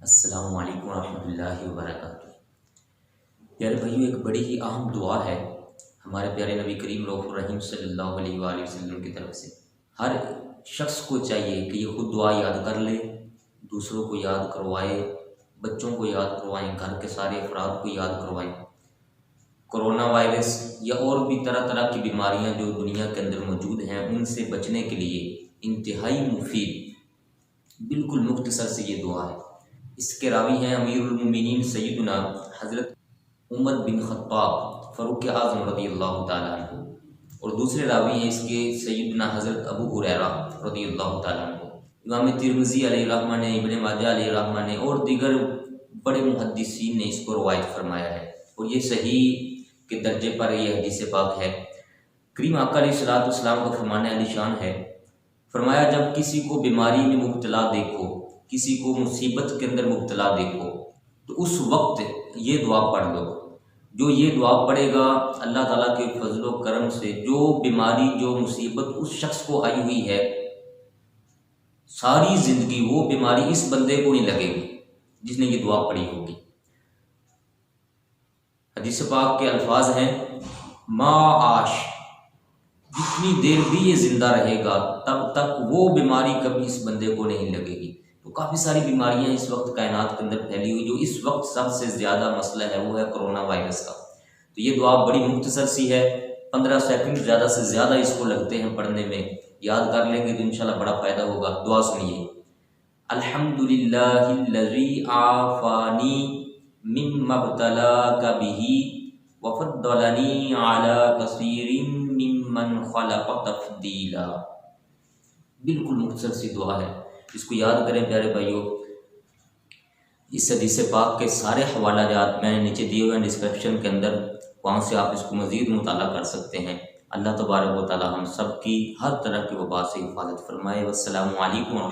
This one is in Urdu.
السلام علیکم ورحمۃ اللہ وبرکاتہ۔ پیارے بھائیو، ایک بڑی ہی اہم دعا ہے ہمارے پیارے نبی کریم رؤوف الرحیم صلی اللہ علیہ وآلہ وسلم کی طرف سے۔ ہر شخص کو چاہیے کہ یہ خود دعا یاد کر لے، دوسروں کو یاد کروائے، بچوں کو یاد کروائیں، گھر کے سارے افراد کو یاد کروائیں۔ کرونا وائرس یا اور بھی طرح طرح کی بیماریاں جو دنیا کے اندر موجود ہیں، ان سے بچنے کے لیے انتہائی مفید بالکل مختصر سے یہ دعا ہے۔ اس کے راوی ہیں امیر المومنین سیدنا حضرت عمر بن خطاب فاروق اعظم رضی اللہ تعالیٰ عنہ، اور دوسرے راوی ہیں اس کے سیدنا حضرت ابو ہریرہ رضی اللہ تعالیٰ عنہ۔ امام ترمذی علیہ الرحمہ نے، ابن ماجہ علیہ الرحمہ نے اور دیگر بڑے محدثین نے اس کو روایت فرمایا ہے، اور یہ صحیح کے درجے پر یہ حدیث پاک ہے۔ کریم آقا علیہ الصلوۃ والسلام کا فرمان علی شان ہے، فرمایا جب کسی کو بیماری میں مبتلا دیکھو، کسی کو مصیبت کے اندر مبتلا دیکھو، تو اس وقت یہ دعا پڑھ لو۔ جو یہ دعا پڑھے گا، اللہ تعالیٰ کے فضل و کرم سے جو بیماری، جو مصیبت اس شخص کو آئی ہوئی ہے، ساری زندگی وہ بیماری اس بندے کو نہیں لگے گی جس نے یہ دعا پڑھی ہوگی۔ حدیث پاک کے الفاظ ہیں، ما عاش، جتنی دیر بھی یہ زندہ رہے گا تب تک وہ بیماری کبھی اس بندے کو نہیں لگے گی۔ تو کافی ساری بیماریاں اس وقت کائنات کے اندر پھیلی ہوئی، جو اس وقت سب سے زیادہ مسئلہ ہے وہ ہے کرونا وائرس کا۔ تو یہ دعا بڑی مختصر سی ہے، 15 سیکنڈ زیادہ سے زیادہ اس کو لگتے ہیں پڑھنے میں، یاد کر لیں گے تو انشاءاللہ بڑا فائدہ ہوگا۔ دعا سنیے، الحمدللہ الذی عافانی مما ابتلاک بہ وفضلنی علی کثیر ممن خلق تفضیلا۔ بالکل مختصر سی دعا ہے، اس کو یاد کریں پیارے بھائیوں۔ اس حدیث پاک کے سارے حوالہ جات میں نے نیچے دیے ہوئے ہیں ڈسکرپشن کے اندر، وہاں سے آپ اس کو مزید مطالعہ کر سکتے ہیں۔ اللہ تبارک و تعالی ہم سب کی ہر طرح کی وبا سے حفاظت فرمائے۔ والسلام علیکم۔